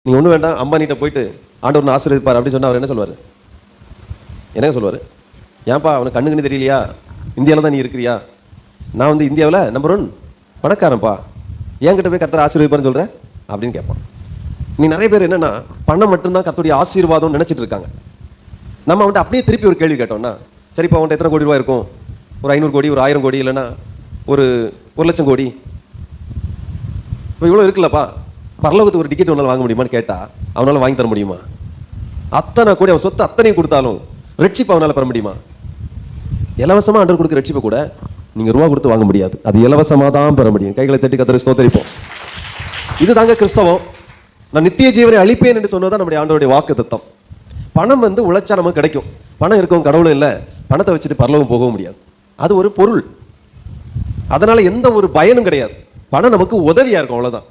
நீங்கள் ஒன்றும் வேண்டாம், அம்பானிகிட்ட போயிட்டு ஆண்டவர் ஆசீர்வதிப்பார் அப்படின்னு சொன்னால் அவர் என்ன சொல்லுவார்? என்னங்க சொல்லுவார்? ஏன்ப்பா அவனுக்கு கண்ணுக்குன்னு தெரியலையா? இந்தியாவில் தான் நீ இருக்கிறியா? நான் வந்து இந்தியாவில் நம்பர் 1 பணக்காரன்ப்பா, என்கிட்ட போய் கர்த்தர் ஆசீர்வதிப்பார்னு சொல்கிறேன் அப்படின்னு கேட்பான். நீ நிறைய பேர் என்னென்னா பணம் மட்டும்தான் கர்த்தருடைய ஆசீர்வாதம்னு நினச்சிட்டு இருக்காங்க. நம்ம வந்துட்டு அப்படியே திருப்பி ஒரு கேள்வி கேட்டோம்னா, சரிப்பா அவன்கிட்ட எத்தனை கோடி ரூபாய் இருக்கும்? ஒரு 500 கோடி, ஒரு 1000 கோடி, இல்லைன்னா ஒரு 1,00,000 கோடி, இப்போ இவ்வளோ இருக்குல்லப்பா, பரலோகத்துக்கு ஒரு டிக்கெட் ஒன்றால் வாங்க முடியுமான்னு கேட்டால் அவனால் வாங்கி தர முடியுமா? அத்தனை கோடி அவன் சொத்து அத்தனையும் கொடுத்தாலும் ரட்சிப்பு அவனால் பெற முடியுமா? இலவசமாக ஆண்டவர் கொடுக்குற ரட்சிப்பை கூட நீங்கள் ரூபா கொடுத்து வாங்க முடியாது. அது இலவசமாக தான் பெற முடியும். கைகளை தட்டி கர்த்தரை ஸ்தோத்திரிப்போம். இது தாங்க கிறிஸ்தவம். நான் நித்திய ஜீவனை அளிப்பேன் என்று சொன்னதான் நம்முடைய ஆண்டவருடைய வாக்கு தத்தம். பணம் வந்து உழைச்சா நமக்கு கிடைக்கும். பணம் இருக்கும் கடவுளும் இல்லை, பணத்தை வச்சுட்டு பரலோகம் போகவும் முடியாது. அது ஒரு பொருள், அதனால எந்த ஒரு பயனும் கிடையாது. பணம் நமக்கு உதவியா இருக்கும், அவ்வளவுதான்.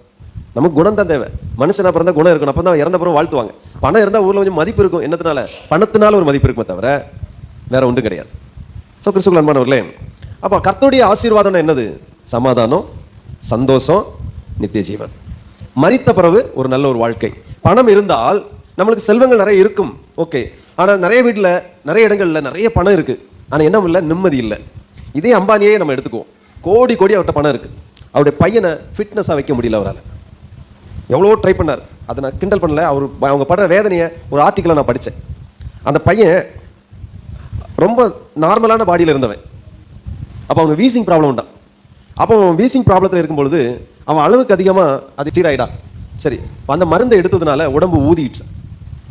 நமக்கு குணம் தான் தேவை. மனுஷனா பிறந்தா குணம் இருக்கணும், அப்போ தான் இறந்த பிறகு வாழ்த்துவாங்க. பணம் இருந்தால் ஊரில் கொஞ்சம் மதிப்பு இருக்கும். என்னத்தினால? பணத்தினால ஒரு மதிப்பு இருக்குமே தவிர வேற ஒன்றும் கிடையாது. ஸோ கிறிஸ்துவுக்குள் அன்பானவர்களே, அப்போ கர்த்தருடைய ஆசீர்வாதம் என்னது? சமாதானம், சந்தோஷம், நித்திய ஜீவன். மரித்த பிறகு ஒரு நல்ல ஒரு வாழ்க்கை. பணம் இருந்தால் நம்மளுக்கு செல்வங்கள் நிறைய இருக்கும், ஓகே. ஆனால் நிறைய வீட்டில் நிறைய இடங்களில் நிறைய பணம் இருக்குது, ஆனால் என்ன இல்லை, நிம்மதி இல்லை. இதே அம்பானியே நம்ம எடுத்துக்குவோம். கோடி கோடி அவர்கிட்ட பணம் இருக்குது. அவருடைய பையனை ஃபிட்னஸாக வைக்க முடியல அவரால். எவ்வளோ ட்ரை பண்ணார், அதை நான் கிண்டல் பண்ணல. அவங்க படுற வேதனையை ஒரு ஆர்டிக்கலை நான் படித்தேன். அந்த பையன் ரொம்ப நார்மலான பாடியில் இருந்தவன். அப்போ அவங்க வீசிங் ப்ராப்ளம் உண்டான். அப்போ வீசிங் ப்ராப்ளத்தில் இருக்கும்பொழுது அவன் அளவுக்கு அதிகமாக அது சீராயிடா. சரி, அந்த மருந்தை எடுத்ததுனால உடம்பு ஊதிடுச்சு.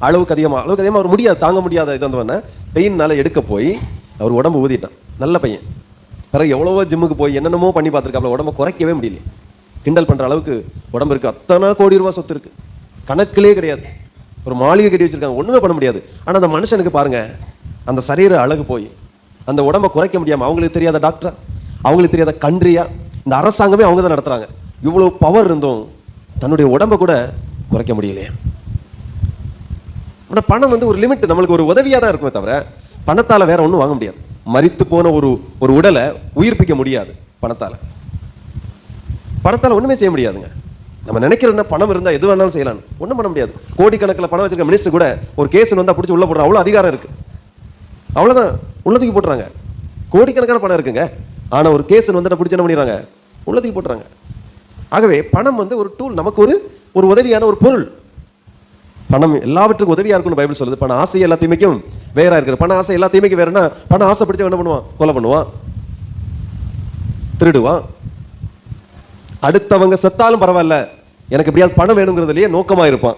அளவுக்கு அதிகமாக அவர் முடியாது, தாங்க முடியாத இது வந்தவன பெயின்னால எடுக்க போய் அவர் உடம்பு ஊதிட்டான். நல்ல பையன். பிறகு எவ்வளவோ ஜிம்முக்கு போய் என்னென்னமோ பண்ணி பார்த்துருக்காப்புல, உடம்பை குறைக்கவே முடியல. கிண்டல் பண்ணுற அளவுக்கு உடம்பு இருக்குது. அத்தனை கோடி ரூபா சொத்து இருக்குது, கணக்கிலே கிடையாது. ஒரு மாளிகை கட்டி வச்சுருக்காங்க, ஒன்றுமே பண்ண முடியாது. ஆனால் அந்த மனுஷனுக்கு பாருங்கள், அந்த சரீர அழகு போய் அந்த உடம்பை குறைக்க முடியாமல், அவங்களுக்கு தெரியாத டாக்டரா, அவங்களுக்கு தெரியாத கண்ட்ரியா, இந்த அரசாங்கமே அவங்க தான் நடத்துகிறாங்க. இவ்வளோ பவர் இருந்தும் தன்னுடைய உடம்பை கூட குறைக்க முடியலையே. ஆனால் பணம் வந்து ஒரு லிமிட், நம்மளுக்கு ஒரு உதவியாக தான் இருக்குமே தவிர பணத்தால் வேற ஒன்றும் வாங்க முடியாது. மரித்து போன ஒரு உடலை உயிர்ப்பிக்க முடியாது பணத்தால். பணத்தால் ஒன்றுமே செய்ய முடியாதுங்க. நம்ம நினைக்கிறோன்னா பணம் இருந்தால் எது வேணாலும் செய்யலாம், ஒன்றும் பண்ண முடியாது. கோடிக்கணக்கில் பணம் வச்சிருக்க மினிஸ்டர் கூட ஒரு கேஸ் வந்தால் பிடிச்சி உள்ள போடுறாங்க, அவ்வளோ அதிகாரம் இருக்குது. அவ்வளோதான், உள்ளத்துக்கு போட்டுறாங்க. கோடிக்கணக்கான பணம் இருக்குங்க, ஆனால் ஒரு கேஸ் வந்து பிடிச்சி என்ன பண்ணிடுறாங்க, உள்ளத்துக்கு போட்டுறாங்க. ஆகவே பணம் வந்து ஒரு டூல், நமக்கு ஒரு உதவியான ஒரு பொருள். பணம் எல்லாவற்றுக்கும் உதவியாக இருக்குன்னு பைபிள் சொல்லுது. பண ஆசை எல்லா தீமைக்கும் வேறா இருக்கிற. பண ஆசை எல்லா தீமைக்கும் வேறனா, பண ஆசை பிடிச்சவன் என்ன பண்ணுவான்? கொலை பண்ணுவான், திருடுவான். அடுத்தவங்க செத்தாலும் பரவாயில்ல, எனக்கு எப்படியாவது பணம் வேணுங்கிறதுலயே நோக்கமாக இருப்பான்.